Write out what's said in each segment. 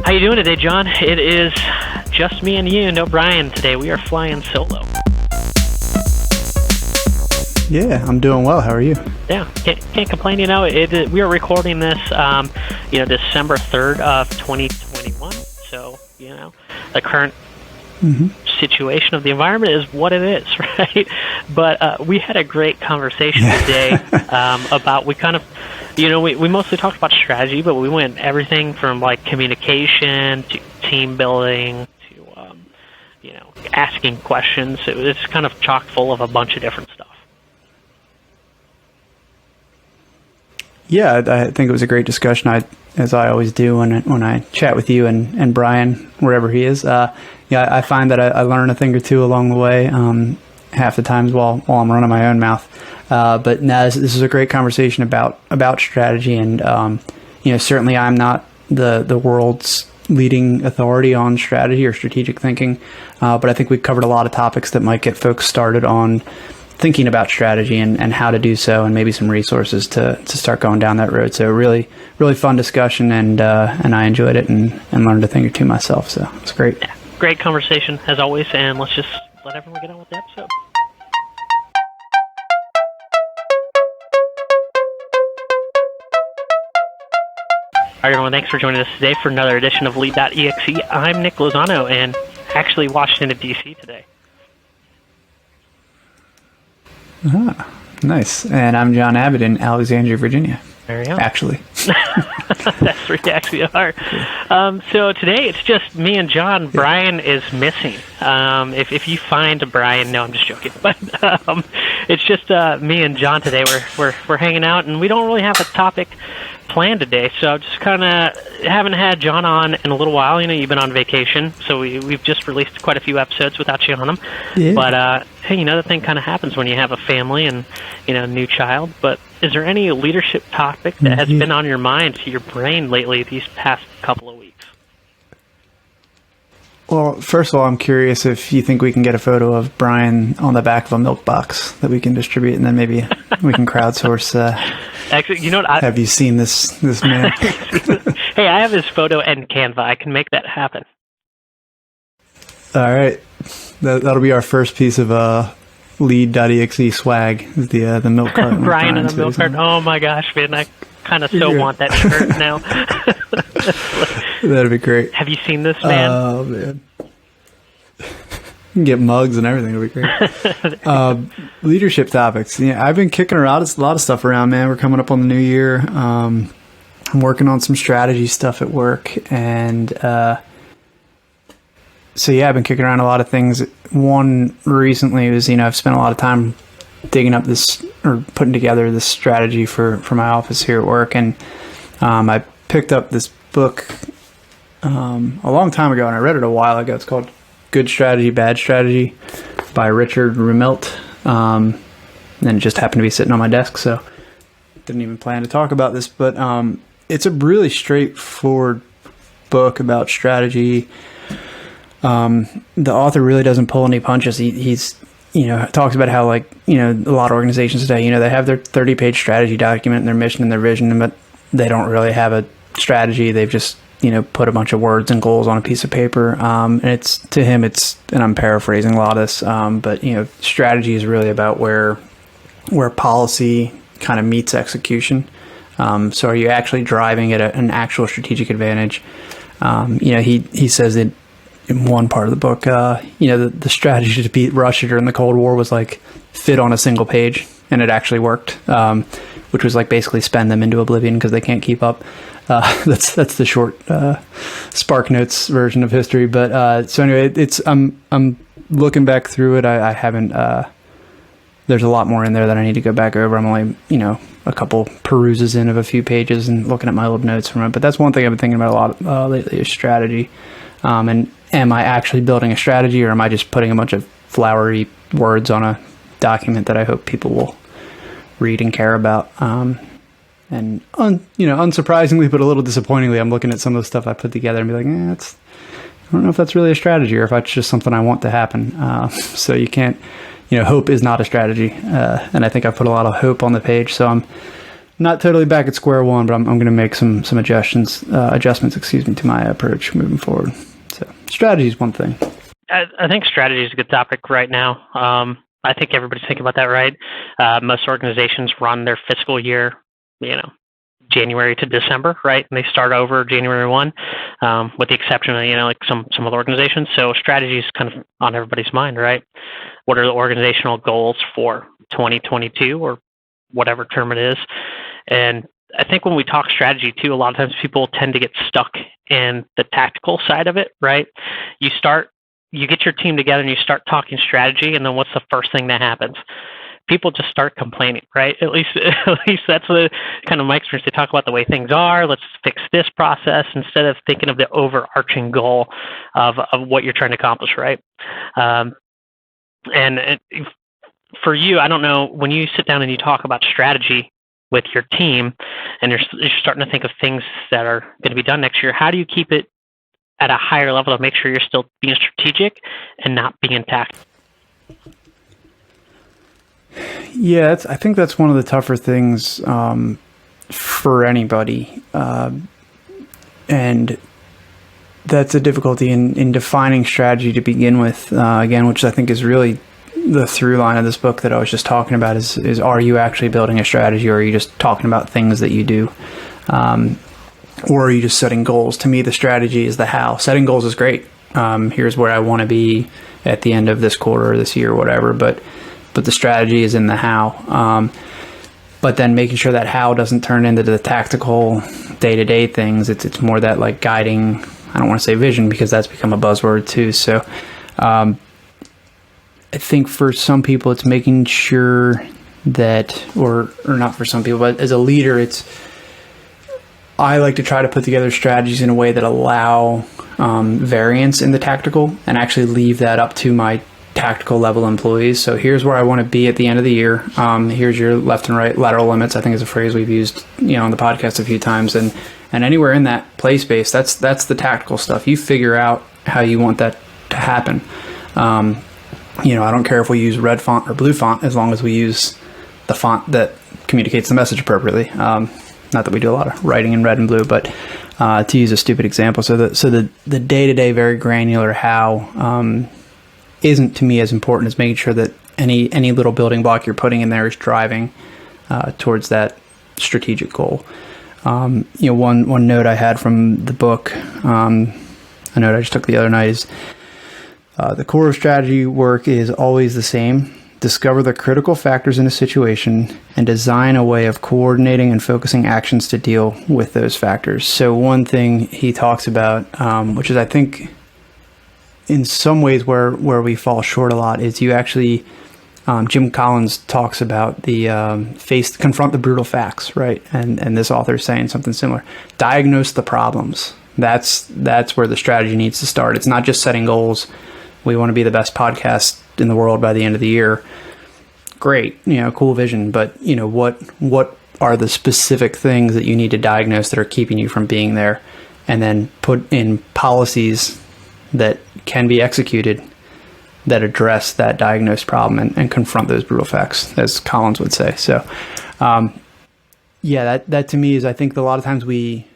How you doing today, John? It is just me and you, no Brian today. We are flying solo. Yeah, I'm doing well. How are you? Yeah, can't complain. You know, we are recording this, December 3rd of 2021. So, the current situation of the environment is what it is, right? But we had a great conversation today about, we mostly talked about strategy, but we went everything from like communication to team building to, asking questions. It's kind of chock full of a bunch of different stuff. Yeah, I think it was a great discussion. As I always do when I chat with you and Brian, wherever he is. I find that I learn a thing or two along the way, half the times while I'm running my own mouth. But no, this is a great conversation about strategy, and certainly I'm not the world's leading authority on strategy or strategic thinking, but I think we've covered a lot of topics that might get folks started on thinking about strategy and how to do so, and maybe some resources to start going down that road. So really, really fun discussion, and I enjoyed it and learned a thing or two myself. So it's great. Yeah, great conversation as always, and let's just let everyone get on with the episode. All right, everyone, thanks for joining us today for another edition of Lead.exe. I'm Nick Lozano, and actually Washington, D.C. today. Ah, nice. And I'm John Abbott in Alexandria, Virginia. There you go. Actually. That's where you actually are. So today it's just me and John. Brian is missing. If you find Brian, no, I'm just joking. But it's just me and John today. We're hanging out, and we don't really have a topic planned today. So just kind of haven't had John on in a little while. You've been on vacation, so we've just released quite a few episodes without you on them. Yeah. But hey, the thing kind of happens when you have a family and a new child. But is there any leadership topic that has been on your mind, to your brain lately these past couple of weeks? Well, first of all, I'm curious if you think we can get a photo of Brian on the back of a milk box that we can distribute, and then maybe we can crowdsource. Actually, have you seen this man? Hey, I have his photo and Canva. I can make that happen. All right, that'll be our first piece of Lead.exe swag. Is the milk carton? Brian in the milk carton. Oh my gosh, man! I kind of want that shirt now. That'd be great. Have you seen this, man? Oh man. Get mugs and everything. It'll be great. Leadership topics. Yeah, I've been kicking around a lot of stuff around, man. We're coming up on the new year. I'm working on some strategy stuff at work, and so yeah, I've been kicking around a lot of things. One recently was, I've spent a lot of time digging up this or putting together this strategy for my office here at work, and I picked up this book a long time ago, and I read it a while ago. It's called Good Strategy, Bad Strategy by Richard Rumelt. And it just happened to be sitting on my desk, so didn't even plan to talk about this, but it's a really straightforward book about strategy. The author really doesn't pull any punches. He's talks about how, a lot of organizations today, they have their 30-page strategy document and their mission and their vision, but they don't really have a strategy. They've just put a bunch of words and goals on a piece of paper. And to him, and I'm paraphrasing a lot of this, but strategy is really about where policy kind of meets execution. So are you actually driving at an actual strategic advantage? He says that in one part of the book, the strategy to beat Russia during the Cold War was fit on a single page, and it actually worked, which was basically spend them into oblivion because they can't keep up. That's the short Spark Notes version of history. But so anyway, I'm looking back through it. I haven't. There's a lot more in there that I need to go back over. I'm only a couple peruses in of a few pages and looking at my little notes from it. But that's one thing I've been thinking about a lot lately is strategy. And am I actually building a strategy, or am I just putting a bunch of flowery words on a document that I hope people will read and care about? And unsurprisingly, but a little disappointingly, I'm looking at some of the stuff I put together and be like, I don't know if that's really a strategy or if that's just something I want to happen. So you can't, hope is not a strategy. And I think I put a lot of hope on the page. So not totally back at square one, but I'm going to make some adjustments, to my approach moving forward. So strategy is one thing. I think strategy is a good topic right now. I think everybody's thinking about that, right? Most organizations run their fiscal year, January to December, right? And they start over January 1, with the exception of, like some other organizations. So strategy is kind of on everybody's mind, right? What are the organizational goals for 2022 or whatever term it is? And I think when we talk strategy too, a lot of times people tend to get stuck in the tactical side of it, right? You get your team together and you start talking strategy, and then what's the first thing that happens? People just start complaining, right? At least that's the kind of my experience. They talk about the way things are. Let's fix this process instead of thinking of the overarching goal of what you're trying to accomplish, right? And for you, I don't know, when you sit down and you talk about strategy with your team and you're starting to think of things that are going to be done next year, how do you keep it at a higher level to make sure you're still being strategic and not being tactical? Yeah, I think that's one of the tougher things for anybody. And that's a difficulty in defining strategy to begin with, again, which I think is really the through line of this book that I was just talking about is are you actually building a strategy, or are you just talking about things that you do? Or are you just setting goals? To me, the strategy is the how. Setting goals is great. Here's where I want to be at the end of this quarter or this year or whatever, but the strategy is in the how. But then making sure that how doesn't turn into the tactical day-to-day things. It's more that like guiding, I don't want to say vision because that's become a buzzword too. So I think for some people it's making sure that, or not for some people, but as a leader, I like to try to put together strategies in a way that allow variance in the tactical and actually leave that up to my tactical level employees. So here's where I want to be at the end of the year. Here's your left and right lateral limits, I think is a phrase we've used, on the podcast a few times. And anywhere in that play space, that's the tactical stuff. You figure out how you want that to happen. I don't care if we use red font or blue font, as long as we use the font that communicates the message appropriately. Not that we do a lot of writing in red and blue, but to use a stupid example. So the day-to-day, very granular how isn't to me as important as making sure that any little building block you're putting in there is driving towards that strategic goal. One note I had from the book, a note I just took the other night is the core of strategy work is always the same. Discover the critical factors in a situation and design a way of coordinating and focusing actions to deal with those factors. So one thing he talks about, which is I think in some ways where we fall short a lot, is you actually, Jim Collins talks about the confront the brutal facts, right? And this author is saying something similar. Diagnose the problems. That's where the strategy needs to start. It's not just setting goals. We want to be the best podcast in the world by the end of the year. Great, cool vision, but what are the specific things that you need to diagnose that are keeping you from being there, and then put in policies that can be executed that address that diagnosed problem and confront those brutal facts, as Collins would say. So, that to me is, I think a lot of times we,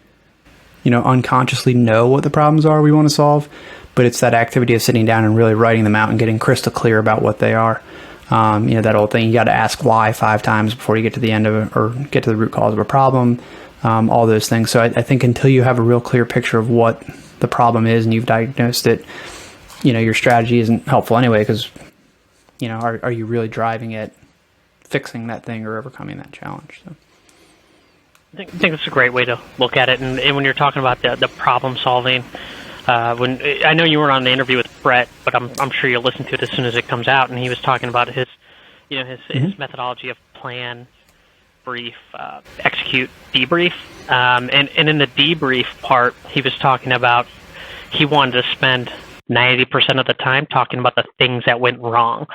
unconsciously know what the problems are we want to solve, but it's that activity of sitting down and really writing them out and getting crystal clear about what they are. That old thing, you got to ask why 5 times before you get to the end of it, or get to the root cause of a problem, all those things. So I think until you have a real clear picture of what the problem is and you've diagnosed it, your strategy isn't helpful anyway, because, are you really driving at fixing that thing or overcoming that challenge? So. I think that's a great way to look at it. And when you're talking about the problem solving, when I know you were on the interview with Brett, but I'm sure you'll listen to it as soon as it comes out, and he was talking about his methodology of plan, brief, execute, debrief, and in the debrief part, he was talking about he wanted to spend 90% of the time talking about the things that went wrong,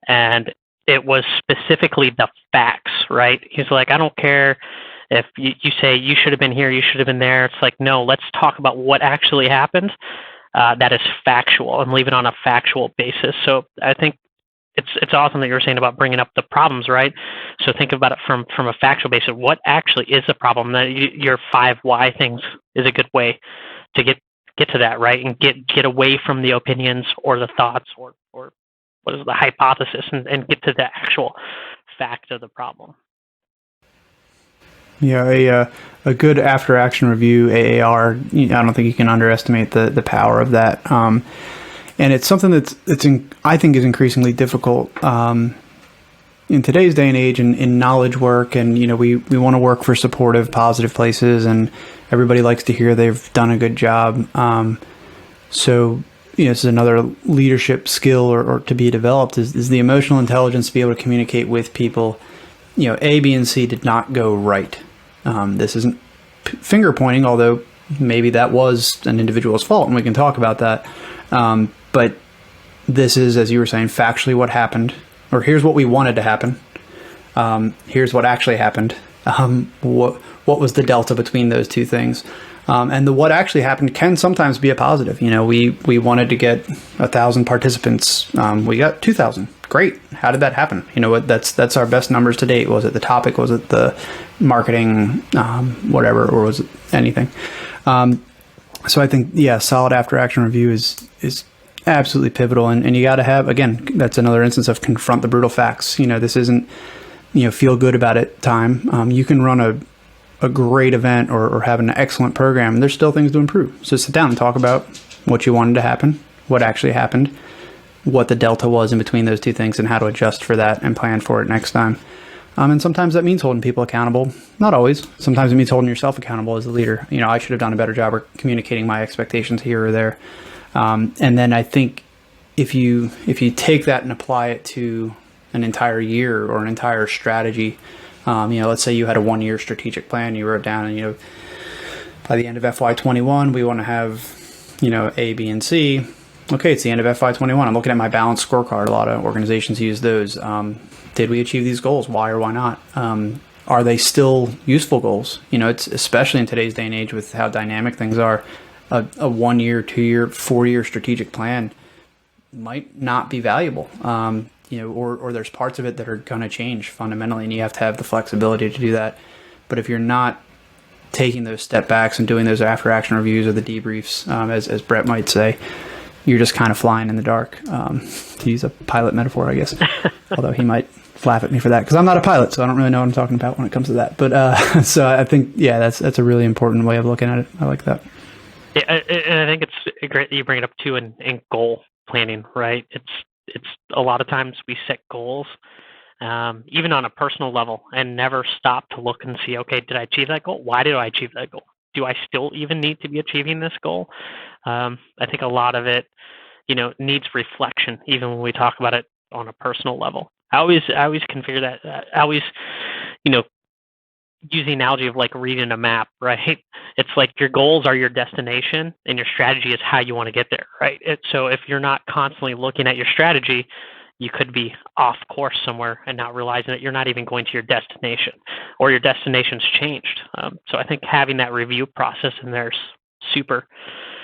and it was specifically the facts, right? He's like, I don't care if you say you should have been here, you should have been there. It's like, no, let's talk about what actually happened. That is factual, and leave it on a factual basis. So I think it's awesome that you were saying about bringing up the problems, right? So think about it from a factual basis. What actually is the problem? That your 5 why things is a good way to get to that, right? And get away from the opinions or the thoughts or what is the hypothesis, and get to the actual fact of the problem. Yeah, a good after action review, AAR. I don't think you can underestimate the power of that. And it's something I think is increasingly difficult in today's day and age in knowledge work. And we want to work for supportive, positive places, and everybody likes to hear they've done a good job. So this is another leadership skill or to be developed is the emotional intelligence to be able to communicate with people. A, B, and C did not go right. This isn't finger pointing, although maybe that was an individual's fault, and we can talk about that. But this is, as you were saying, factually what happened, or here's what we wanted to happen. Here's what actually happened. What was the delta between those two things? And the what actually happened can sometimes be a positive. We wanted to get 1,000 participants. We got 2,000. Great. How did that happen? That's our best numbers to date. Was it the topic? Was it the marketing, whatever, or was it anything? So I think, solid after action review is absolutely pivotal. And you got to have, again, that's another instance of confront the brutal facts. This isn't, feel good about it time. You can run a great event or have an excellent program, and there's still things to improve. So sit down and talk about what you wanted to happen, what actually happened, what the delta was in between those two things, and how to adjust for that and plan for it next time. And sometimes that means holding people accountable. Not always. Sometimes it means holding yourself accountable as a leader. I should have done a better job of communicating my expectations here or there. And then I think if you take that and apply it to an entire year or an entire strategy, let's say you had a 1-year strategic plan, you wrote down, and by the end of FY21, we want to have, A, B, and C. Okay, it's the end of FY21. I'm looking at my balanced scorecard. A lot of organizations use those. Did we achieve these goals? Why or why not? Are they still useful goals? It's especially in today's day and age with how dynamic things are. A 1-year, 2-year, 4-year strategic plan might not be valuable. Or there's parts of it that are going to change fundamentally, and you have to have the flexibility to do that. But if you're not taking those step backs and doing those after action reviews or the debriefs, as Brett might say, you're just kind of flying in the dark, to use a pilot metaphor, I guess. Although he might laugh at me for that because I'm not a pilot, so I don't really know what I'm talking about when it comes to that. But so I think, that's a really important way of looking at it. I like that. Yeah, and I think it's great that you bring it up too in goal planning, right? It's a lot of times we set goals, even on a personal level, and never stop to look and see, okay, did I achieve that goal? Why did I achieve that goal? Do I still even need to be achieving this goal? I think a lot of it, needs reflection, even when we talk about it on a personal level. I always configure that. I always, use the analogy of like reading a map, right? It's like your goals are your destination and your strategy is how you want to get there, right? So if you're not constantly looking at your strategy, you could be off course somewhere and not realizing that you're not even going to your destination, or your destination's changed. So I think having that review process in there is super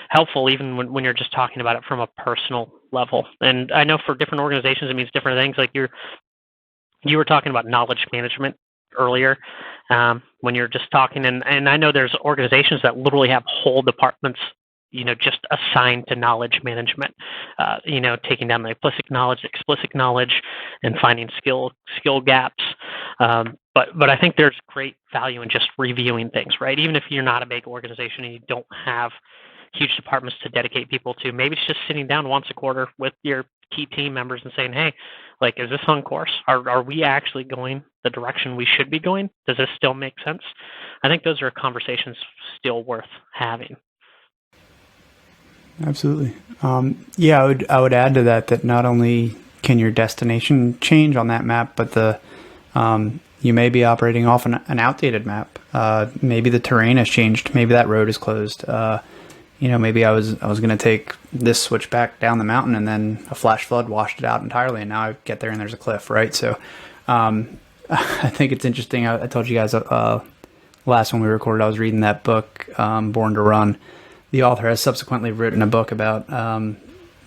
helpful, even when you're just talking about it from a personal level. And I know for different organizations, it means different things. Like you were talking about knowledge management earlier, when you're just talking, and I know there's organizations that literally have whole departments, just assigned to knowledge management, taking down the implicit knowledge, explicit knowledge, and finding skill gaps. But I think there's great value in just reviewing things, right? Even if you're not a big organization and you don't have huge departments to dedicate people to, maybe it's just sitting down once a quarter with your key team members and saying, hey, like, is this on course? Are we actually going the direction we should be going? Does this still make sense? I think those are conversations still worth having. Absolutely. I would add to that not only can your destination change on that map, but you may be operating off an outdated map. Maybe the terrain has changed. Maybe that road is closed. Maybe I was going to take this switch back down the mountain, and then a flash flood washed it out entirely, and now I get there and there's a cliff, right? So I think it's interesting. I told you guys last when we recorded, I was reading that book, Born to Run. The author has subsequently written a book about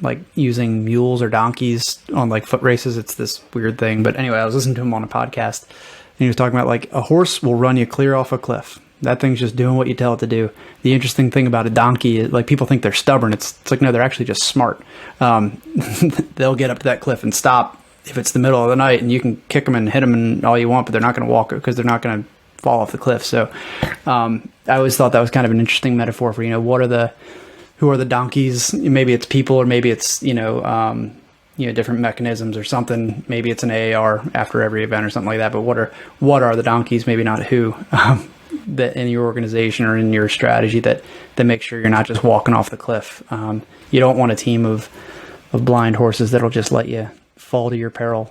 like using mules or donkeys on like foot races. It's this weird thing. But anyway, I was listening to him on a podcast, and he was talking about like a horse will run you clear off a cliff. That thing's just doing what you tell it to do. The interesting thing about a donkey is, like, people think they're stubborn. It's like, no, they're actually just smart. They'll get up to that cliff and stop if it's the middle of the night, and you can kick them and hit them and all you want, but they're not going to walk because they're not going to fall off the cliff. So I always thought that was kind of an interesting metaphor for, who are the donkeys? Maybe it's people, or maybe it's, different mechanisms or something. Maybe it's an AAR after every event or something like that. But what are the donkeys? Maybe not who. That in your organization or in your strategy that make sure you're not just walking off the cliff. You don't want a team of blind horses that'll just let you fall to your peril.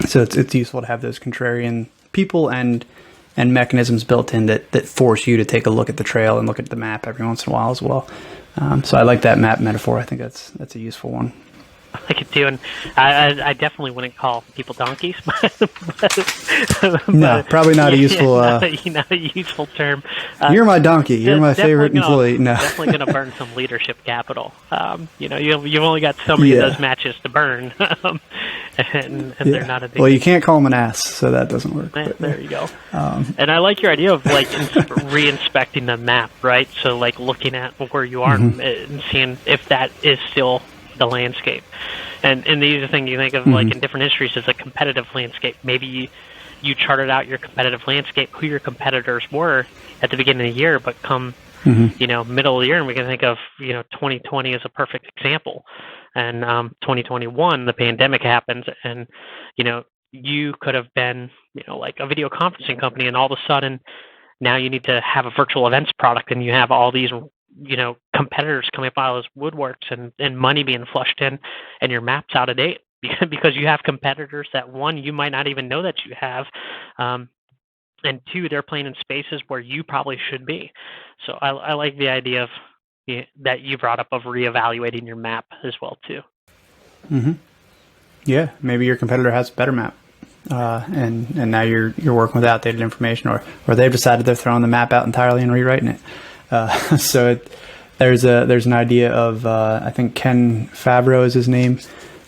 So it's useful to have those contrarian people and mechanisms built in that force you to take a look at the trail and look at the map every once in a while as well. So I like that map metaphor. I think that's a useful one. I like it too, and I definitely wouldn't call people donkeys. but no, probably not a useful. Not a useful term. You're my donkey. You're my favorite employee. No, definitely going to burn some leadership capital. You've only got so many of those matches to burn, and they're not a big. Well, you can't call them an ass, so that doesn't work. There you go. And I like your idea of like re-inspecting the map, right? So like looking at where you are and seeing if that is still the landscape. And the other thing you think of like in different industries is a competitive landscape. Maybe you charted out your competitive landscape, who your competitors were at the beginning of the year, but come middle of the year, and we can think of 2020 as a perfect example. And 2021, the pandemic happens, and you could have been like a video conferencing company, and all of a sudden now you need to have a virtual events product, and you have all these competitors coming up out of those woodworks and money being flushed in, and your map's out of date because you have competitors that, one, you might not even know that you have, and two, they're playing in spaces where you probably should be. So I like the idea of that you brought up of reevaluating your map as well too. Yeah, maybe your competitor has a better map, and now you're working with outdated information, or they've decided they're throwing the map out entirely and rewriting it. So there's an idea of I think Ken Favreau is his name.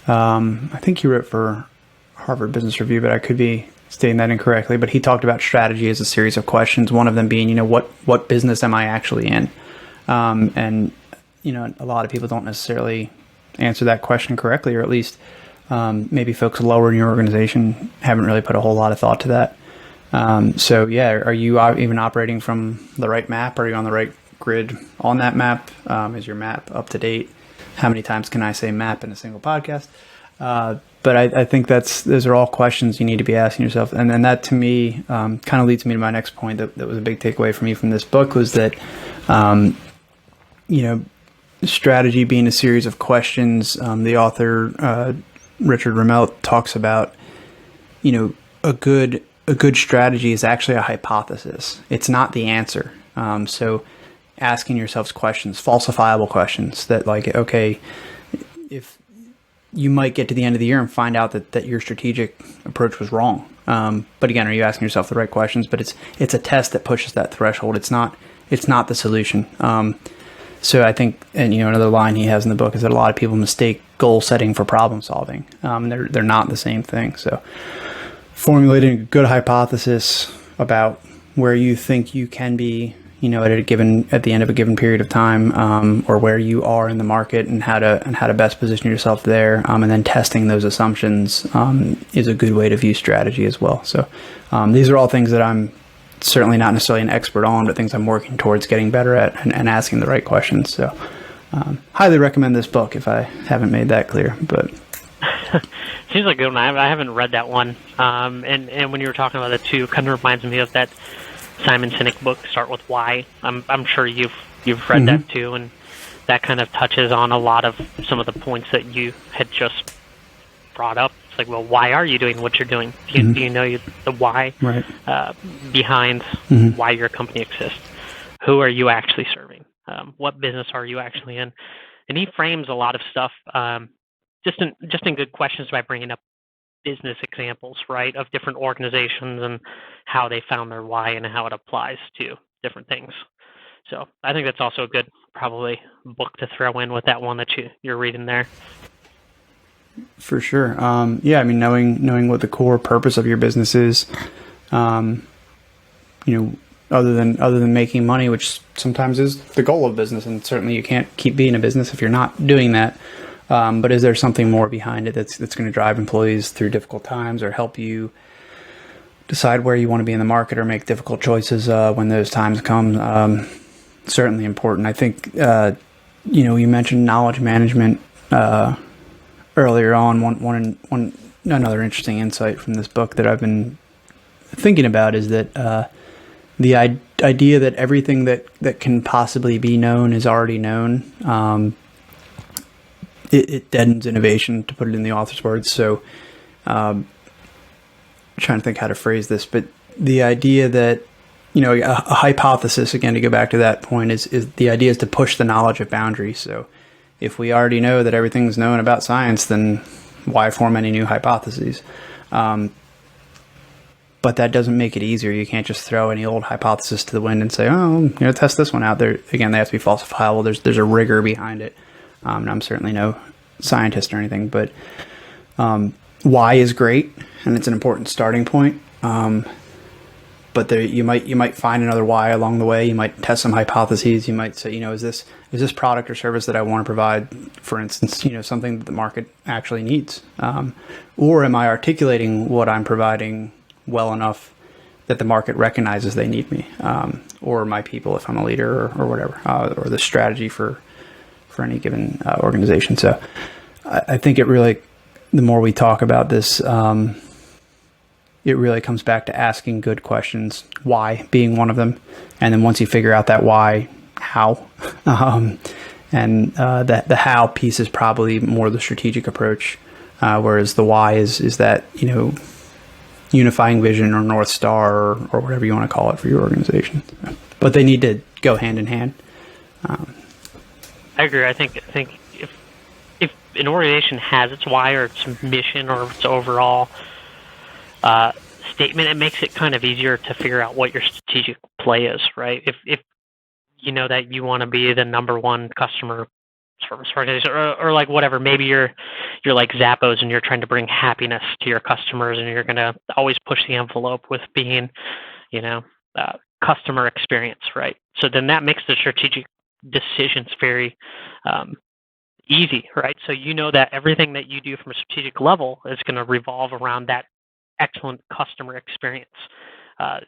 I think he wrote for Harvard Business Review, but I could be stating that incorrectly. But he talked about strategy as a series of questions. One of them being, what business am I actually in? And a lot of people don't necessarily answer that question correctly, or at least maybe folks lower in your organization haven't really put a whole lot of thought to that. So yeah, are you even operating from the right map? Are you on the right grid on that map? Is your map up to date? How many times can I say map in a single podcast? But I think those are all questions you need to be asking yourself. And then that to me kind of leads me to my next point that was a big takeaway for me from this book was that, strategy being a series of questions. The author, Richard Ramelt, talks about, a good strategy is actually a hypothesis. It's not the answer. So asking yourselves questions, falsifiable questions that like, okay, if you might get to the end of the year and find out that your strategic approach was wrong. But again, are you asking yourself the right questions? But it's a test that pushes that threshold. It's not the solution. So I think, and another line he has in the book is that a lot of people mistake goal setting for problem solving. They're not the same thing. So formulating a good hypothesis about where you think you can be, at the end of a given period of time, or where you are in the market and how to best position yourself there, and then testing those assumptions is a good way to view strategy as well. So these are all things that I'm certainly not necessarily an expert on, but things I'm working towards getting better at and asking the right questions. So highly recommend this book if I haven't made that clear. But seems like a good one. I haven't read that one. And when you were talking about it too, it kind of reminds me of that Simon Sinek book, Start With Why. I'm sure you've read that too, and that kind of touches on a lot of some of the points that you had just brought up. It's like, well, why are you doing what you're doing? Do you know the why behind why your company exists? Who are you actually serving? What business are you actually in? And he frames a lot of stuff just in good questions by bringing up business examples, right, of different organizations and how they found their why and how it applies to different things. So I think that's also a good probably book to throw in with that one that you're reading there. For sure. Yeah, I mean, knowing what the core purpose of your business is, other than making money, which sometimes is the goal of business, and certainly you can't keep being a business if you're not doing that. But is there something more behind it that's going to drive employees through difficult times, or help you decide where you want to be in the market, or make difficult choices when those times come? Certainly important. I think you mentioned knowledge management earlier on. Another interesting insight from this book that I've been thinking about is that the idea that everything that can possibly be known is already known. It deadens innovation, to put it in the author's words. So, trying to think how to phrase this, but the idea that, a hypothesis, again, to go back to that point, is the idea is to push the knowledge of boundaries. So if we already know that everything's known about science, then why form any new hypotheses? But that doesn't make it easier. You can't just throw any old hypothesis to the wind and say, oh, test this one out. There again, they have to be falsifiable. There's a rigor behind it. And I'm certainly no scientist or anything, but why is great, and it's an important starting point. But you might find another why along the way. You might test some hypotheses. You might say, is this product or service that I want to provide, for instance, something that the market actually needs, or am I articulating what I'm providing well enough that the market recognizes they need me, or my people if I'm a leader, or whatever, or the strategy for any given organization. So I think it really, the more we talk about this, it really comes back to asking good questions, why being one of them. And then once you figure out that why, how, and the how piece is probably more the strategic approach, whereas the why is that, unifying vision or North Star or whatever you want to call it for your organization. But they need to go hand in hand. I agree. I think if an organization has its why or its mission or its overall statement, it makes it kind of easier to figure out what your strategic play is, right? If you know that you want to be the number one customer service organization, or like whatever, maybe you're like Zappos and you're trying to bring happiness to your customers, and you're going to always push the envelope with being, customer experience, right? So then that makes the strategic decisions very easy, right? So that everything that you do from a strategic level is going to revolve around that excellent customer experience.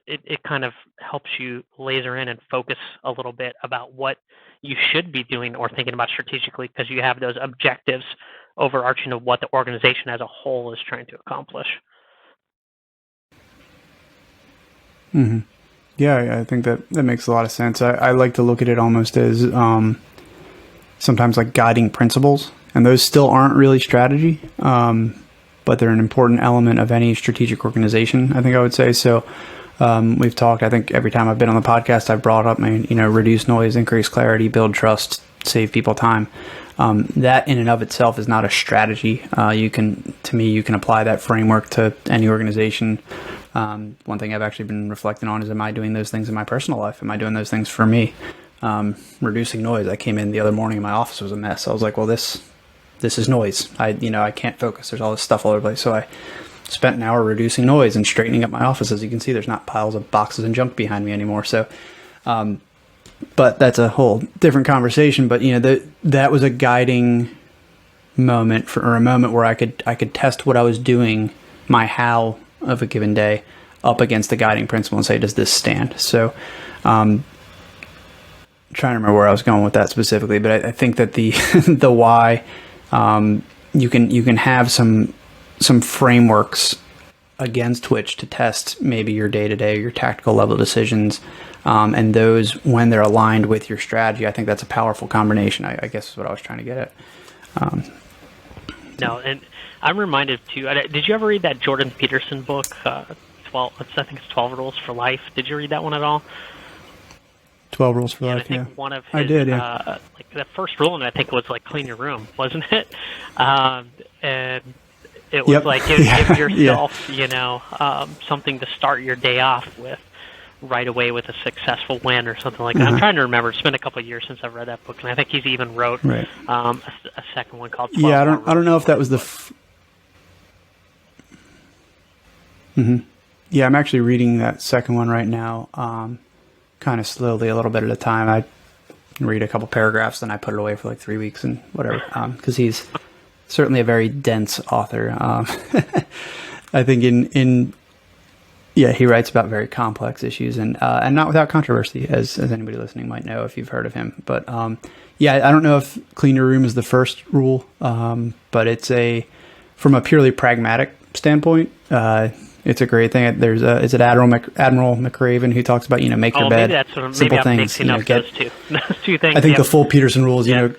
It kind of helps you laser in and focus a little bit about what you should be doing or thinking about strategically, because you have those objectives overarching of what the organization as a whole is trying to accomplish. Mm-hmm. Yeah, I think that makes a lot of sense. I like to look at it almost as sometimes like guiding principles, and those still aren't really strategy, but they're an important element of any strategic organization, I think I would say. So we've talked, I think every time I've been on the podcast, I've brought up, reduce noise, increase clarity, build trust, save people time. That in and of itself is not a strategy. You can apply that framework to any organization. One thing I've actually been reflecting on is, am I doing those things in my personal life? Am I doing those things for me? Reducing noise. I came in the other morning and my office was a mess. I was like, well, this is noise. I can't focus. There's all this stuff all over the place. So I spent an hour reducing noise and straightening up my office. As you can see, there's not piles of boxes and junk behind me anymore. So, but that's a whole different conversation. But that was a guiding moment or a moment where I could test what I was doing, my how of a given day, up against the guiding principle and say, does this stand? So, trying to remember where I was going with that specifically, but I think that the the why, you can have some frameworks against which to test maybe your day-to-day, your tactical level decisions, and those, when they're aligned with your strategy, I think that's a powerful combination. I guess is what I was trying to get at. No, and I'm reminded too. Did you ever read that Jordan Peterson book? 12. I think it's 12 Rules for Life. Did you read that one at all? 12 Rules for Life. I think one of his, I did. Yeah. Like the first rule, and I think it was like clean your room, wasn't it? And it was like give yourself, something to start your day off with, right away with a successful win or something like that. I'm trying to remember. It's been a couple of years since I've read that book, and I think he's even wrote a second one called 12 Yeah, I don't know if that was the... Yeah, I'm actually reading that second one right now, kind of slowly, a little bit at a time. I read a couple paragraphs, then I put it away for like 3 weeks and whatever, because he's certainly a very dense author. I think he writes about very complex issues and not without controversy, as anybody listening might know if you've heard of him. But I don't know if clean your room is the first rule, but it's from a purely pragmatic standpoint. It's a great thing. Is it Admiral McRaven who talks about make your bed? Simple things. Maybe I'm mixing up those two. Those two things. I think the full Peterson rule is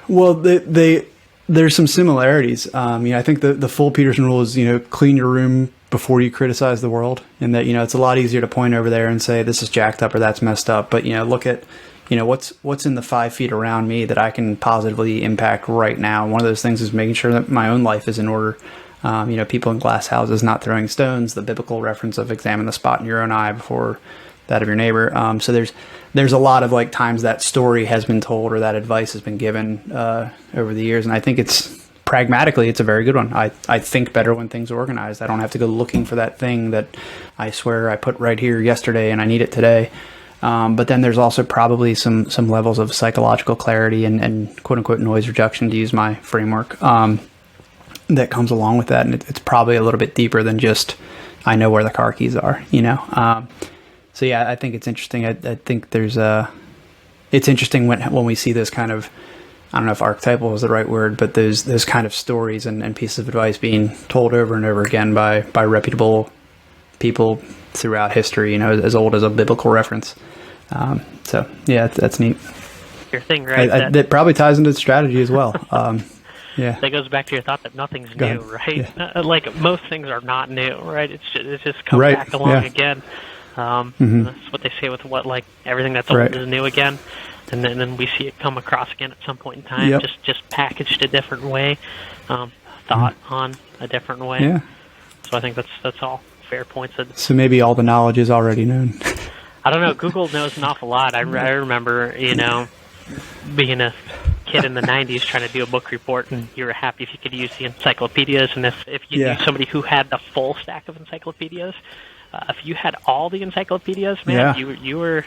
well there's some similarities. I think the full Peterson rule is clean your room before you criticize the world, and that it's a lot easier to point over there and say this is jacked up or that's messed up, but look at what's in the 5 feet around me that I can positively impact right now. One of those things is making sure that my own life is in order. People in glass houses not throwing stones, the biblical reference of examine the spot in your own eye before that of your neighbor. So there's a lot of times that story has been told or that advice has been given over the years. And I think pragmatically, it's a very good one. I think better when things are organized. I don't have to go looking for that thing that I swear I put right here yesterday and I need it today. But then there's also probably some levels of psychological clarity and quote unquote noise reduction, to use my framework, that comes along with that. And it's probably a little bit deeper than just, I know where the car keys are, So yeah, I think it's interesting. I think it's interesting when we see this kind of, I don't know if archetypal is the right word, but those kind of stories and pieces of advice being told over and over again by reputable people throughout history, as old as a biblical reference. So yeah, that's neat. Your thing, right? That probably ties into strategy as well. Yeah, that goes back to your thought that nothing's new, right? Yeah. Like most things are not new, right? It's just come back along again. That's what they say with everything that's old is new again, and then we see it come across again at some point in time, just packaged a different way, thought on a different way. Yeah. So I think that's all fair points. So maybe all the knowledge is already known. I don't know. Google knows an awful lot. I remember, being a kid in the 90s trying to do a book report, and you were happy if you could use the encyclopedias, and if you knew somebody who had the full stack of encyclopedias, if you had all the encyclopedias, man, you were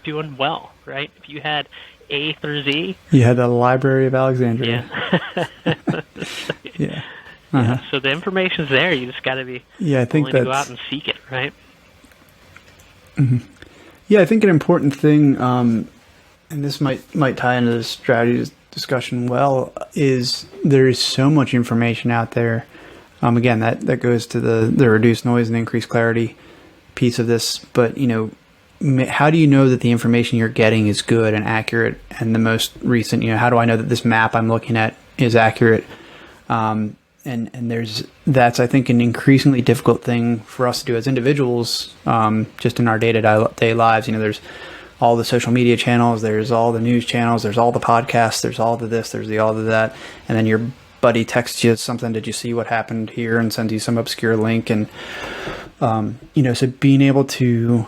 doing well, right? If you had A through Z, you had the Library of Alexandria. Yeah. So the information's there. You just got to be willing to go out and seek it, right? Mm-hmm. Yeah, I think an important thing, and this might tie into the strategy discussion well, is there is so much information out there. Again, that goes to the reduced noise and increased clarity piece of this. But, how do you know that the information you're getting is good and accurate and the most recent? How do I know that this map I'm looking at is accurate? And that's, I think, an increasingly difficult thing for us to do as individuals, just in our day-to-day lives. There's all the social media channels, there's all the news channels, there's all the podcasts, there's all the this, there's the all of that, and then your buddy texts you something, did you see what happened here, and sends you some obscure link, and so being able to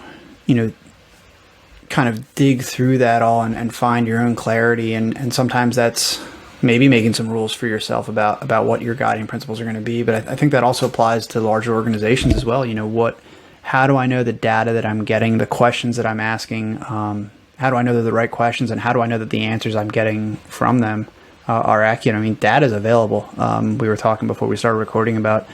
kind of dig through that all and find your own clarity, and sometimes that's maybe making some rules for yourself about what your guiding principles are going to be. But I think that also applies to larger organizations as well. How do I know the data that I'm getting, the questions that I'm asking, how do I know they're the right questions, and how do I know that the answers I'm getting from them are accurate? I mean, data is available. We were talking before we started recording about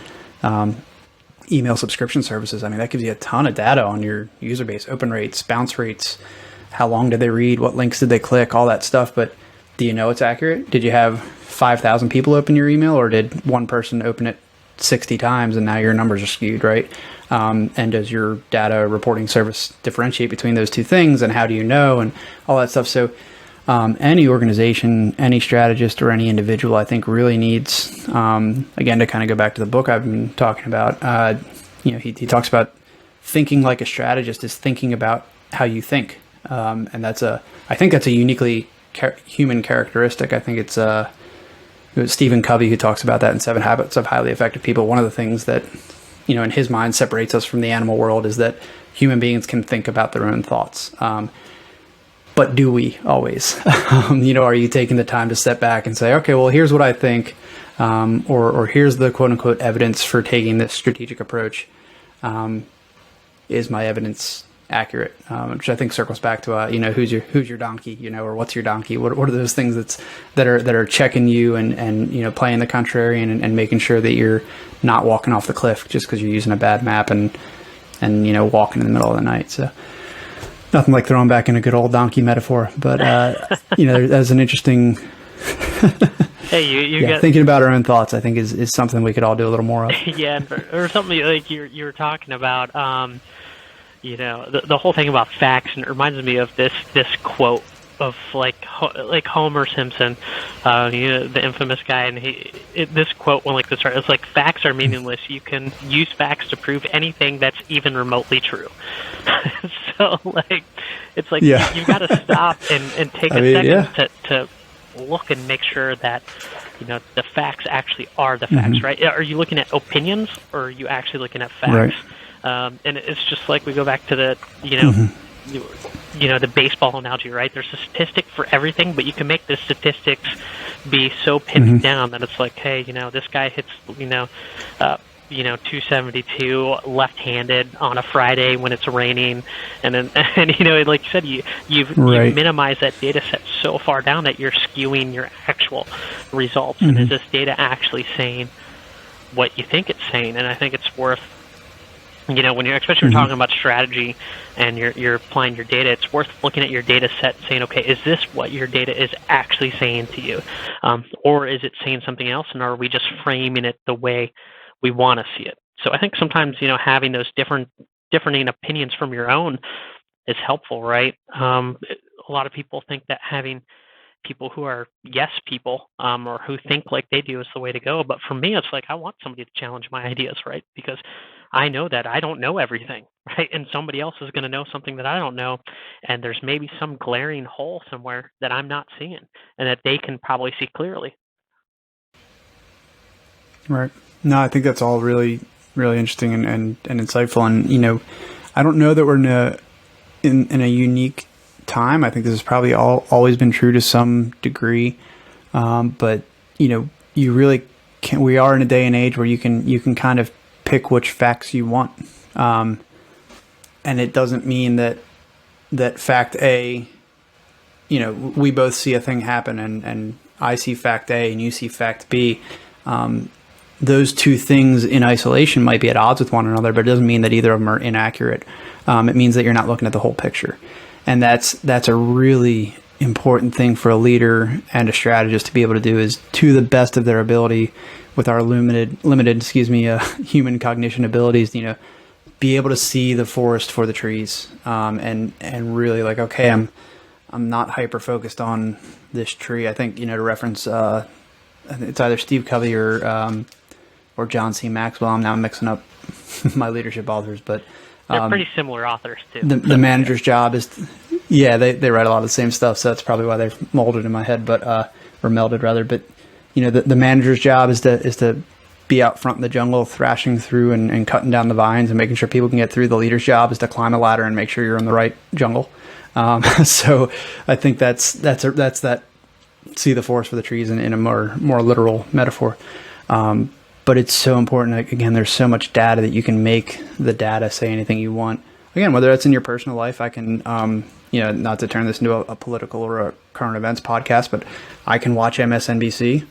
email subscription services. I mean, that gives you a ton of data on your user base, open rates, bounce rates, how long did they read, what links did they click, all that stuff. But do you know it's accurate? Did you have 5,000 people open your email, or did one person open it 60 times and now your numbers are skewed, right? And does your data reporting service differentiate between those two things, and how do you know, and all that stuff? So any organization, any strategist, or any individual, I think really needs, again, to kind of go back to the book I've been talking about, he talks about thinking like a strategist is thinking about how you think. And I think that's a uniquely human characteristic. I think it's Stephen Covey who talks about that in 7 Habits of Highly Effective People. One of the things that in his mind separates us from the animal world is that human beings can think about their own thoughts. But do we always? Are you taking the time to step back and say, okay, well, here's what I think, or here's the quote unquote evidence for taking this strategic approach. Is my evidence accurate? Which I think circles back to who's your donkey, or what's your donkey? What are those things that are checking you and playing the contrarian and making sure that you're not walking off the cliff just because you're using a bad map and walking in the middle of the night. So nothing like throwing back in a good old donkey metaphor, but that's an interesting. Hey, thinking about our own thoughts, I think is something we could all do a little more of. Yeah, or something like you were talking about. The whole thing about facts, and it reminds me of this quote of like Homer Simpson, the infamous guy, and this quote went like this: "It's like facts are meaningless. You can use facts to prove anything that's even remotely true." So it's like you've got to stop and take a second to look and make sure that the facts actually are the facts, right? Are you looking at opinions, or are you actually looking at facts? Right. And it's just like we go back to the the baseball analogy, right? There's a statistic for everything, but you can make the statistics be so pinned down that it's like, hey, this guy hits 272 left-handed on a Friday when it's raining, and like you said, you've minimized that data set so far down that you're skewing your actual results. And is this data actually saying what you think it's saying? And I think it's worth, when you're especially talking about strategy and you're applying your data, it's worth looking at your data set and saying, okay, is this what your data is actually saying to you, or is it saying something else, and are we just framing it the way we want to see it? So I think sometimes having those differing opinions from your own is helpful, right? A lot of people think that having people who are yes people, or who think like they do, is the way to go. But for me, it's like I want somebody to challenge my ideas, right? Because I know that I don't know everything, right? And somebody else is going to know something that I don't know, and there's maybe some glaring hole somewhere that I'm not seeing, and that they can probably see clearly. Right. No, I think that's all really, really interesting and insightful. And, I don't know that we're in a unique time. I think this has probably always been true to some degree. But, you really can't. We are in a day and age where you can kind of pick which facts you want. And it doesn't mean that fact A, we both see a thing happen and I see fact A and you see fact B. Those two things in isolation might be at odds with one another, but it doesn't mean that either of them are inaccurate. It means that you're not looking at the whole picture. And that's a really important thing for a leader and a strategist to be able to do, is to the best of their ability with our limited human cognition abilities, be able to see the forest for the trees, and really like, okay, I'm not hyper focused on this tree. I think, to reference, it's either Steve Covey or John C. Maxwell. I'm now mixing up my leadership authors, but they're pretty similar authors too. The manager's job is, they write a lot of the same stuff, so that's probably why they're molded in my head, but or melded rather. But the manager's job is to be out front in the jungle, thrashing through and cutting down the vines and making sure people can get through. The leader's job is to climb a ladder and make sure you're in the right jungle. So I think that's that. See the forest for the trees in a more literal metaphor. But it's so important. Again, there's so much data that you can make the data say anything you want. Again, whether that's in your personal life, I can, not to turn this into a political or a current events podcast, but I can watch MSNBC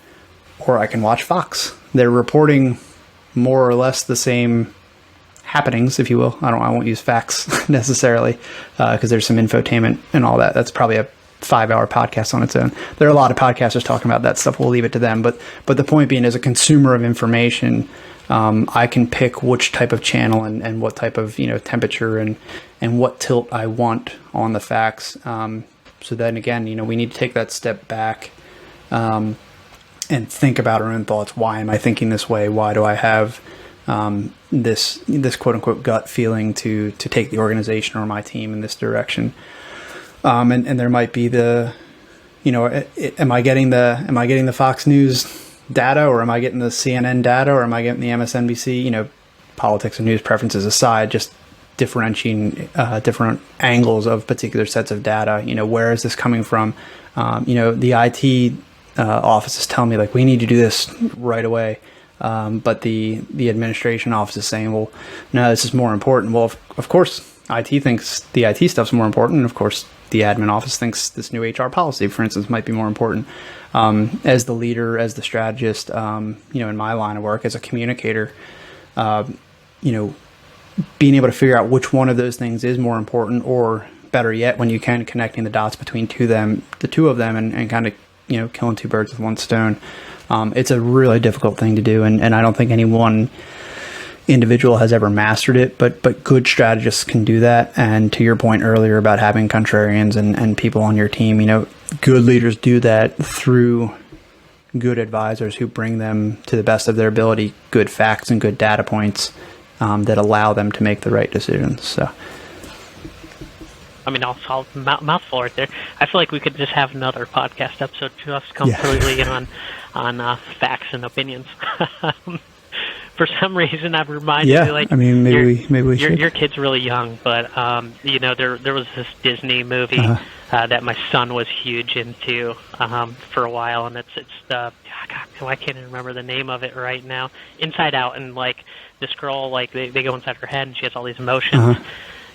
or I can watch Fox. They're reporting more or less the same happenings, if you will. I won't use facts necessarily, because there's some infotainment and all that. That's probably a 5-hour podcast on its own. There are a lot of podcasters talking about that stuff. We'll leave it to them. But the point being, as a consumer of information, I can pick which type of channel and what type of temperature and what tilt I want on the facts. So then again, we need to take that step back and think about our own thoughts. Why am I thinking this way? Why do I have this quote unquote gut feeling to take the organization or my team in this direction? And there might be am I getting the Fox News data, or am I getting the CNN data, or am I getting the MSNBC, politics and news preferences aside, just differentiating different angles of particular sets of data. Where is this coming from? The IT offices tell me, like, we need to do this right away. But the administration office is saying, well, no, this is more important. Well, of course, IT thinks the IT stuff's more important. And of course, the admin office thinks this new HR policy, for instance, might be more important. As the leader, as the strategist, in my line of work, as a communicator, being able to figure out which one of those things is more important, or better yet, when you can, connecting the dots between the two of them and kind of, killing two birds with one stone. It's a really difficult thing to do. And I don't think any one individual has ever mastered it, but good strategists can do that. And to your point earlier about having contrarians and people on your team, good leaders do that through good advisors who bring them, to the best of their ability, good facts and good data points that allow them to make the right decisions. So, I mean, I'll mouthful right there. I feel like we could just have another podcast episode just completely on facts and opinions. For some reason, I've reminded you, like, I mean, maybe we should. Your kid's really young, but there was this Disney movie that my son was huge into for a while, and it's the I can't even remember the name of it right now. Inside Out, and like this girl, like they go inside her head, and she has all these emotions.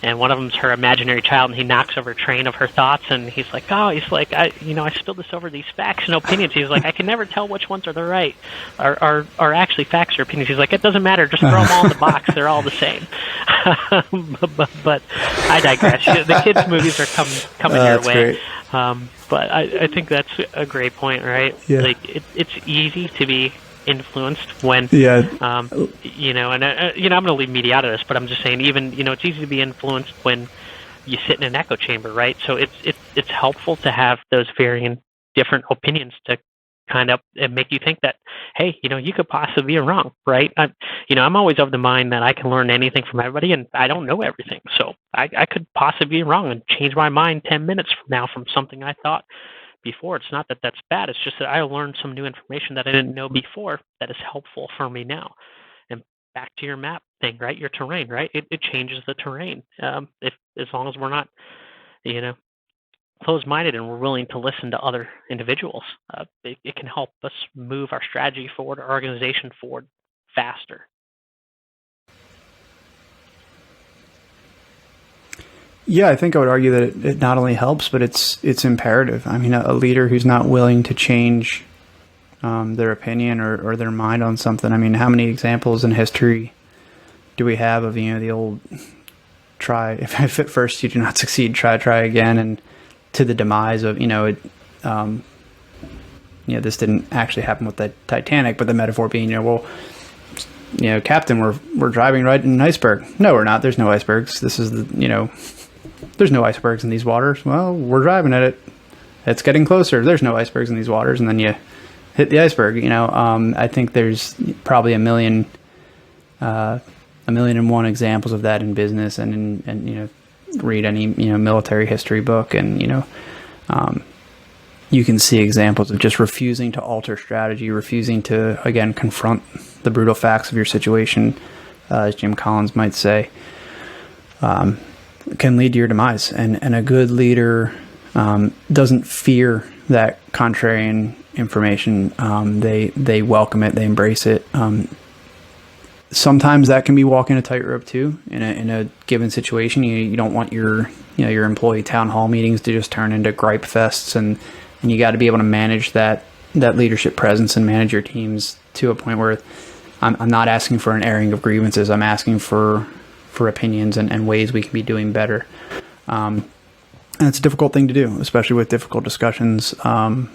And one of them's her imaginary child, and he knocks over a train of her thoughts, and he's like, I spilled this over these facts and opinions. He's like, I can never tell which ones are the right, are actually facts or opinions. He's like, it doesn't matter, just throw them all in the box. They're all the same. but I digress. The kids' movies are coming your way. But I think that's a great point, right? Yeah. Like it's easy to be influenced when I'm going to leave media out of this, but I'm just saying, even it's easy to be influenced when you sit in an echo chamber, right? So it's helpful to have those varying different opinions to kind of make you think that, hey, you could possibly be wrong, right? I'm always of the mind that I can learn anything from everybody, and I don't know everything, so I could possibly be wrong and change my mind 10 minutes from now from something I thought before. It's not that that's bad. It's just that I learned some new information that I didn't know before that is helpful for me now. And back to your map thing, right? Your terrain, right? It changes the terrain. If as long as we're not, closed-minded and we're willing to listen to other individuals, it can help us move our strategy forward, our organization forward faster. Yeah, I think I would argue that it not only helps, but it's imperative. I mean, a leader who's not willing to change their opinion or their mind on something. I mean, how many examples in history do we have of, the old try, if at first you do not succeed, try again, and to the demise of, this didn't actually happen with the Titanic, but the metaphor being, Captain, we're driving right in an iceberg. No, we're not. There's no icebergs. This is there's no icebergs in these waters. Well, we're driving at it. It's getting closer. There's no icebergs in these waters. And then you hit the iceberg. I think there's probably a million and one examples of that in business and read any, military history book. And, you can see examples of just refusing to alter strategy, refusing to, again, confront the brutal facts of your situation, as Jim Collins might say. Can lead to your demise, and a good leader doesn't fear that contrarian information. They welcome it, they embrace it. Sometimes that can be walking a tightrope too. In a given situation, you don't want your employee town hall meetings to just turn into gripe fests, and you got to be able to manage that leadership presence and manage your teams to a point where I'm not asking for an airing of grievances. I'm asking for opinions and ways we can be doing better. And it's a difficult thing to do, especially with difficult discussions. In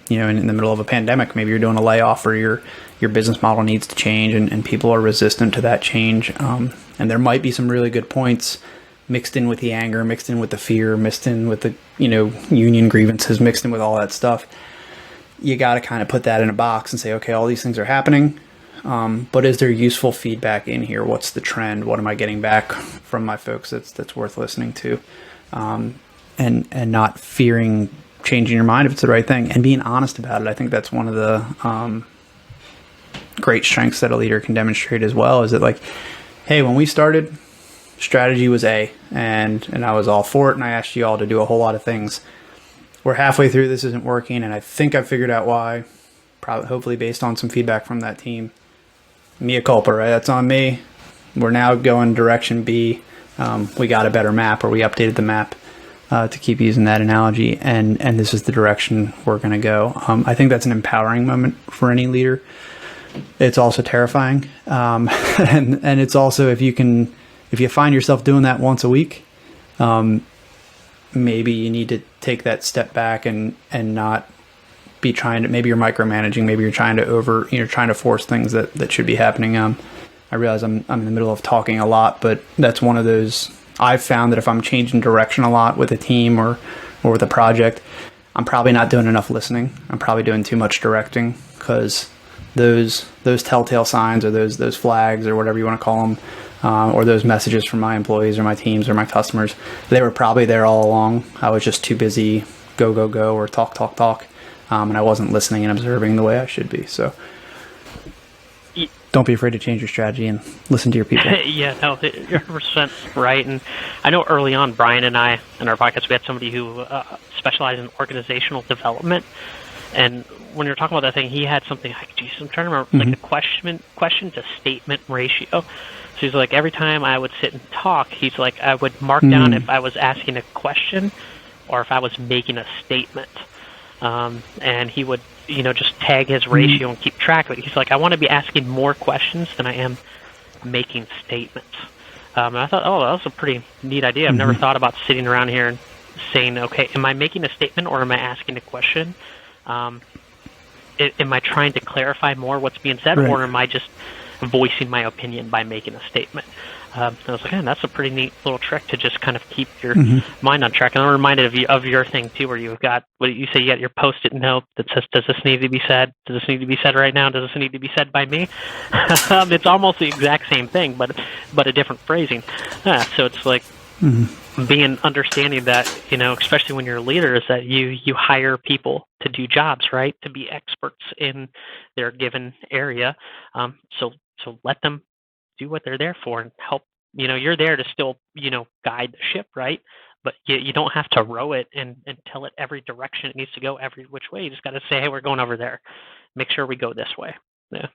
the middle of a pandemic, maybe you're doing a layoff or your business model needs to change and people are resistant to that change. And there might be some really good points mixed in with the anger, mixed in with the fear, mixed in with the, union grievances, mixed in with all that stuff. You got to kind of put that in a box and say, okay, all these things are happening. But is there useful feedback in here? What's the trend? What am I getting back from my folks that's worth listening to? And not fearing changing your mind if it's the right thing, and being honest about it. I think that's one of the great strengths that a leader can demonstrate as well, is that, like, hey, when we started, strategy was A, and I was all for it, and I asked you all to do a whole lot of things. We're halfway through, this isn't working, and I think I figured out why, probably hopefully based on some feedback from that team. Mea culpa, right? That's on me. We're now going direction B. We got a better map, or we updated the map to keep using that analogy, and this is the direction we're going to go. I think that's an empowering moment for any leader. It's also terrifying, and it's also if you find yourself doing that once a week, maybe you need to take that step back and not be trying to, maybe you're micromanaging, maybe you're trying to force things that should be happening. I realize I'm in the middle of talking a lot, but that's one of those. I've found that if I'm changing direction a lot with a team or with a project, I'm probably not doing enough listening. I'm probably doing too much directing, because those telltale signs, or those flags, or whatever you want to call them, or those messages from my employees or my teams or my customers, they were probably there all along. I was just too busy go, or talk, and I wasn't listening and observing the way I should be. So don't be afraid to change your strategy and listen to your people. Yeah, no, you're 100% right. And I know early on, Brian and I, in our podcast, we had somebody who specialized in organizational development. And when you're talking about that thing, he had something like, geez, I'm trying to remember, like a question to statement ratio. So he's like, every time I would sit and talk, he's like, I would mark down if I was asking a question or if I was making a statement. And he would, just tag his ratio and keep track of it. He's like, I want to be asking more questions than I am making statements. And I thought, oh, that was a pretty neat idea. I've never thought about sitting around here and saying, okay, am I making a statement or am I asking a question? Am I trying to clarify more what's being said, or am I just voicing my opinion by making a statement? I was like, man, that's a pretty neat little trick to just kind of keep your mind on track. And I'm reminded of your thing too, where you've got what you say, you got your Post-it note that says, "Does this need to be said? Does this need to be said right now? Does this need to be said by me?" It's almost the exact same thing, but a different phrasing. So it's like being understanding that, especially when you're a leader, is that you hire people to do jobs, right? To be experts in their given area. So let them do what they're there for and help. You're there to still, guide the ship, right? But you don't have to row it and tell it every direction it needs to go, every which way. You just got to say, hey, we're going over there. Make sure we go this way. Yeah.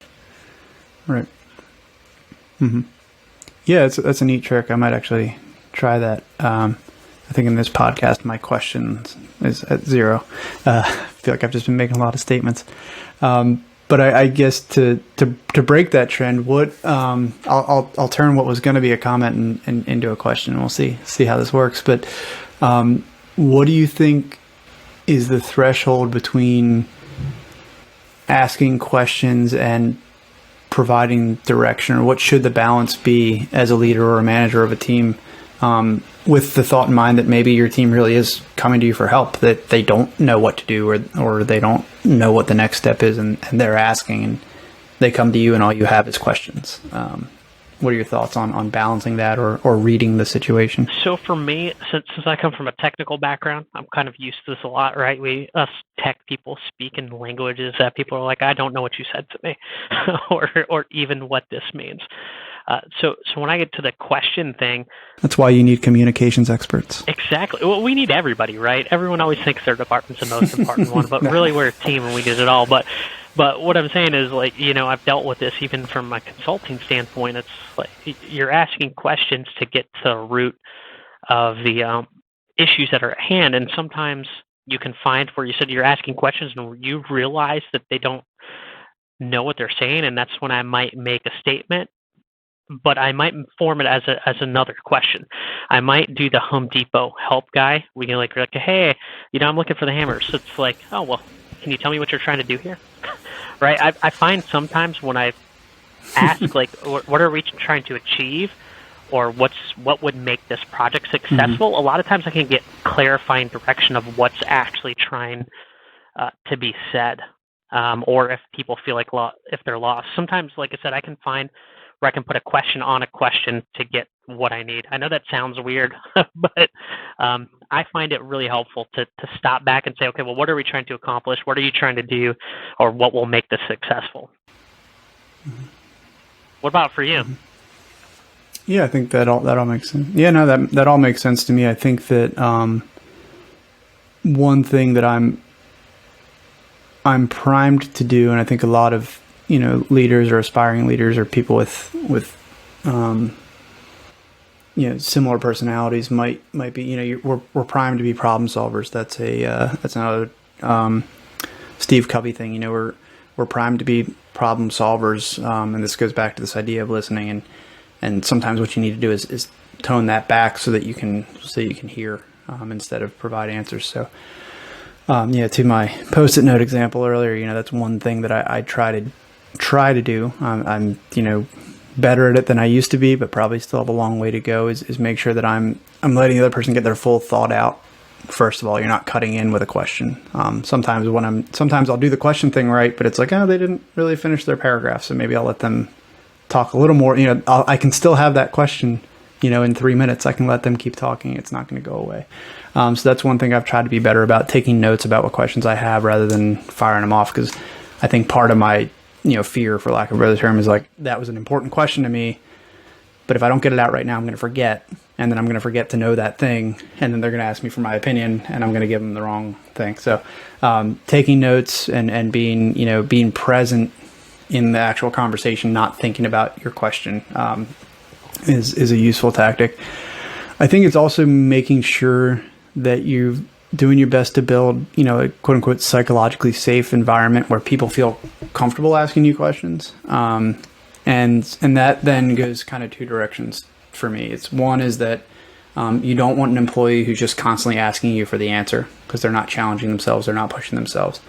Right. Yeah, that's a neat trick. I might actually try that. I think in this podcast, my question is at 0. I feel like I've just been making a lot of statements. But I guess to break that trend, what I'll turn what was going to be a comment into a question. We'll see how this works. But what do you think is the threshold between asking questions and providing direction, or what should the balance be as a leader or a manager of a team, with the thought in mind that maybe your team really is coming to you for help, that they don't know what to do, or they don't know what the next step is, and they're asking, and they come to you and all you have is questions. What are your thoughts on balancing that or reading the situation? So for me, since I come from a technical background, I'm kind of used to this a lot, right? Us tech people speak in languages that people are like, I don't know what you said to me, or even what this means. So when I get to the question thing, that's why you need communications experts. Exactly. Well, we need everybody, right? Everyone always thinks their department's the most important one, but really we're a team and we need it all. But what I'm saying is, like, I've dealt with this even from my consulting standpoint. It's like you're asking questions to get to the root of the issues that are at hand, and sometimes you can find where you said you're asking questions and you realize that they don't know what they're saying, and that's when I might make a statement. But I might form it as another question. I might do the Home Depot help guy. We can like, hey, I'm looking for the hammers. So it's like, oh, well, can you tell me what you're trying to do here? Right? I find sometimes when I ask, like, what are we trying to achieve, or what would make this project successful? A lot of times I can get clarifying direction of what's actually trying to be said, or if people feel like if they're lost. Sometimes, like I said, I can find where I can put a question on a question to get what I need. I know that sounds weird, but I find it really helpful to stop back and say, okay, well, what are we trying to accomplish? What are you trying to do? Or what will make this successful? What about for you? Yeah, I think that all makes sense. Yeah, no, that all makes sense to me. I think that one thing that I'm primed to do, and I think a lot of leaders or aspiring leaders or people with similar personalities might be we're primed to be problem solvers. That's another Steve Covey thing. We're primed to be problem solvers, and this goes back to this idea of listening, and sometimes what you need to do is tone that back so that you can hear instead of provide answers. So to my post-it note example earlier, that's one thing that I try to do. I'm better at it than I used to be, but probably still have a long way to go. Is make sure that I'm letting the other person get their full thought out. First of all, you're not cutting in with a question. Sometimes I'll do the question thing right, but it's like, oh, they didn't really finish their paragraph, so maybe I'll let them talk a little more. I can still have that question. In 3 minutes, I can let them keep talking. It's not going to go away. So that's one thing I've tried to be better about, taking notes about what questions I have rather than firing them off. Because I think part of my fear, for lack of a better term, is like, that was an important question to me, but if I don't get it out right now, I'm going to forget, and then I'm going to forget to know that thing, and then they're going to ask me for my opinion, and I'm going to give them the wrong thing. So taking notes and being present in the actual conversation, not thinking about your question, is a useful tactic. I think it's also making sure that you're doing your best to build, a quote unquote psychologically safe environment where people feel comfortable asking you questions. And that then goes kind of two directions for me. It's one is that you don't want an employee who's just constantly asking you for the answer because they're not challenging themselves, they're not pushing themselves.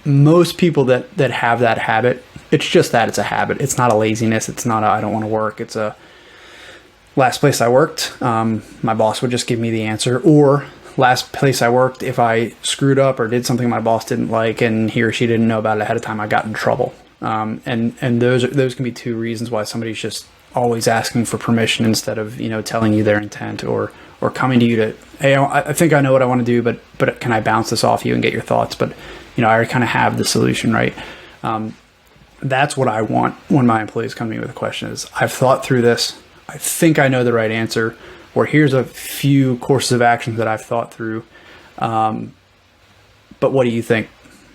Most people that have that habit, it's just that it's a habit. It's not a laziness. It's not I don't want to work. It's a last place I worked, my boss would just give me the answer, or last place I worked, if I screwed up or did something my boss didn't like and he or she didn't know about it ahead of time, I got in trouble. And those can be two reasons why somebody's just always asking for permission instead of telling you their intent or coming to you to, hey, I think I know what I want to do, but can I bounce this off you and get your thoughts? But I already kind of have the solution, right? That's what I want when my employees come to me with a question is, I've thought through this. I think I know the right answer, or here's a few courses of actions that I've thought through. But what do you think?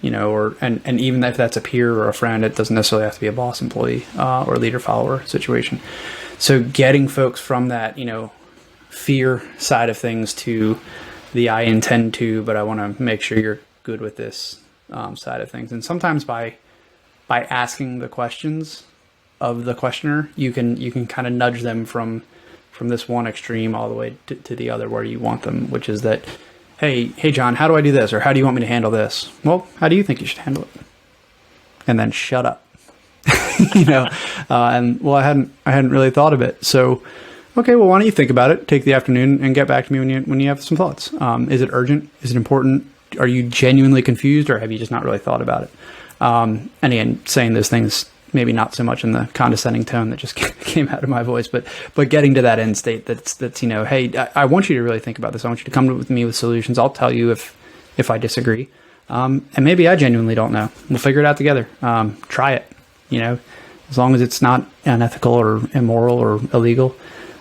And even if that's a peer or a friend, it doesn't necessarily have to be a boss, employee, or leader follower situation. So getting folks from that, fear side of things to the I intend to, but I want to make sure you're good with this side of things. And sometimes by asking the questions of the questioner, you can kind of nudge them from this one extreme all the way to the other where you want them, which is that, hey John, how do I do this? Or how do you want me to handle this? Well, how do you think you should handle it? And then shut up. And well, I hadn't really thought of it. So, okay, well, why don't you think about it? Take the afternoon and get back to me when you have some thoughts. Is it urgent? Is it important? Are you genuinely confused, or have you just not really thought about it? And again, saying those things, maybe not so much in the condescending tone that just came out of my voice, but getting to that end state that's hey, I want you to really think about this. I want you to come with me with solutions. I'll tell you if I disagree. And maybe I genuinely don't know. We'll figure it out together. Try it, as long as it's not unethical or immoral or illegal,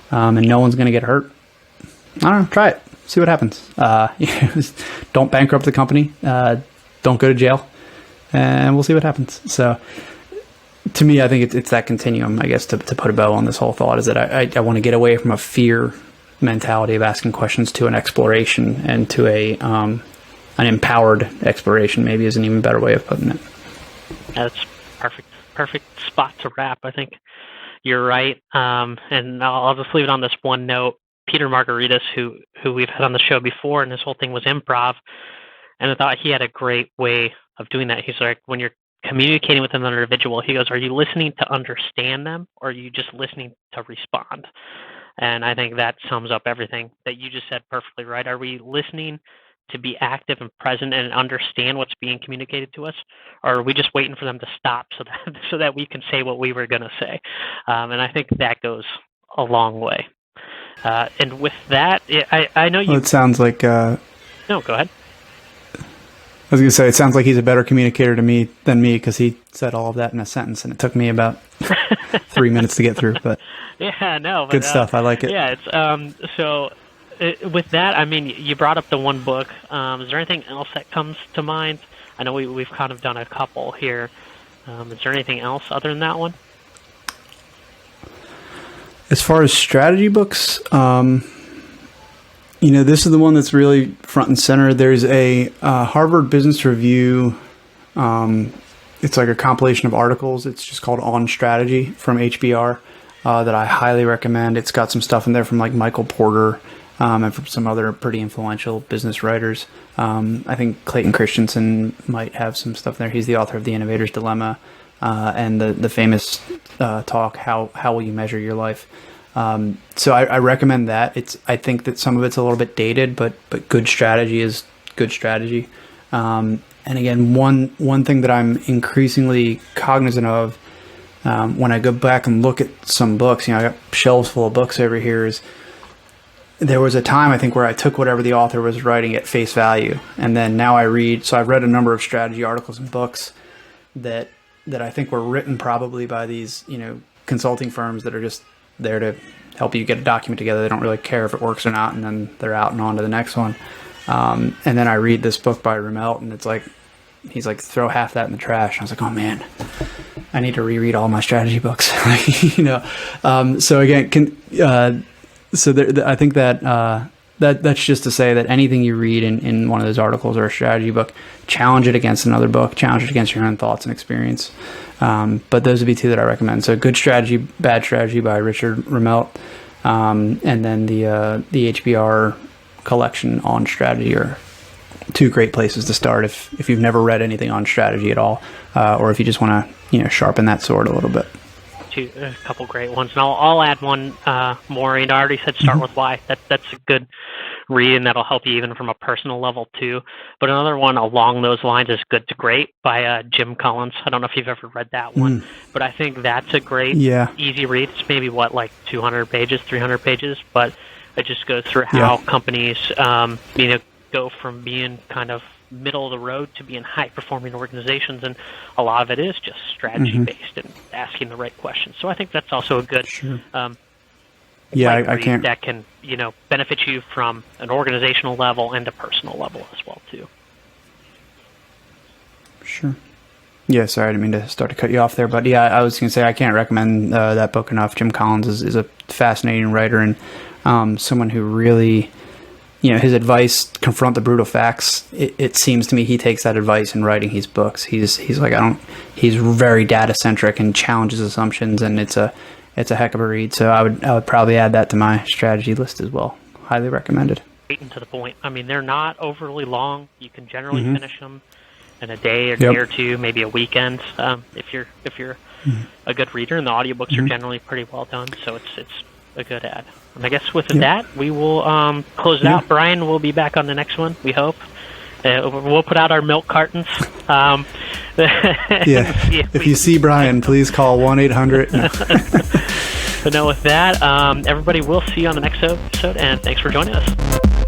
and no one's going to get hurt. I don't know. Try it. See what happens. Don't bankrupt the company. Don't go to jail, and we'll see what happens. So, to me, I think it's that continuum, I guess, to put a bow on this whole thought, is that I want to get away from a fear mentality of asking questions to an exploration, and to an empowered exploration, maybe, is an even better way of putting it. That's perfect spot to wrap. I think you're right. And I'll just leave it on this one note. Peter Margaritas, who we've had on the show before, and this whole thing was improv, and I thought he had a great way of doing that. He's like, when you're communicating with another individual, he goes, are you listening to understand them, or are you just listening to respond? And I think that sums up everything that you just said perfectly, right? Are we listening to be active and present and understand what's being communicated to us, or are we just waiting for them to stop so that we can say what we were going to say? And I think that goes a long way. And with that, I know you... Well, it sounds like... No, go ahead. was going to say, it sounds like he's a better communicator to me than me, because he said all of that in a sentence, and it took me about 3 minutes to get through. But yeah, no, but, good stuff. I like it. Yeah, with that, I mean, you brought up the one book. Is there anything else that comes to mind? I know we've kind of done a couple here. Is there anything else other than that one? As far as strategy books, this is the one that's really front and center. There's a Harvard Business Review. It's like a compilation of articles. It's just called On Strategy from HBR that I highly recommend. It's got some stuff in there from like Michael Porter and from some other pretty influential business writers. I think Clayton Christensen might have some stuff there. He's the author of The Innovator's Dilemma and the famous talk, How Will You Measure Your Life? So I recommend that. I think that some of it's a little bit dated, but good strategy is good strategy. And again, one thing that I'm increasingly cognizant of when I go back and look at some books, I got shelves full of books over here, is there was a time, I think, where I took whatever the author was writing at face value. And then now I read, so I've read a number of strategy articles and books that I think were written probably by these, consulting firms that are just there to help you get a document together. They don't really care if it works or not, and then they're out and on to the next one. And then I read this book by Rumelt, and it's like, he's like, throw half that in the trash. And I was like, oh man, I need to reread all my strategy books. So again, I think that's just to say that anything you read in one of those articles or a strategy book, challenge it against another book, challenge it against your own thoughts and experience. But those would be two that I recommend. So Good Strategy, Bad Strategy by Richard Rumelt, and then the HBR collection On Strategy are two great places to start if you've never read anything on strategy at all, or if you just want to sharpen that sword a little bit. A couple great ones, and I'll add one more. I already said Start with Why. That's a good read, and that'll help you even from a personal level too. But another one along those lines is Good to Great by Jim Collins. I don't know if you've ever read that one, but I think that's a great, easy read. It's maybe like 200 pages, 300 pages, but it just goes through how companies, go from being kind of middle of the road to being high performing organizations, and a lot of it is just strategy based and asking the right questions. So I think that's also a good I can't, that can benefit you from an organizational level and a personal level as well too. Sure. Yeah, sorry, I didn't mean to start to cut you off there, but yeah, I was going to say I can't recommend that book enough. Jim Collins is a fascinating writer, and someone who really, his advice, confront the brutal facts. It seems to me he takes that advice in writing his books. He's very data centric and challenges assumptions, and it's a heck of a read. So I would probably add that to my strategy list as well. Highly recommended. Straight and to the point. I mean, they're not overly long. You can generally finish them in a day or two, maybe a weekend, if you're a good reader. And the audiobooks are generally pretty well done, so it's a good ad. And I guess with that, we will close it out. Brian will be back on the next one, we hope. We'll put out our milk cartons. If you see Brian, please call 1-800. But no, with that, everybody, we'll see you on the next episode, and thanks for joining us.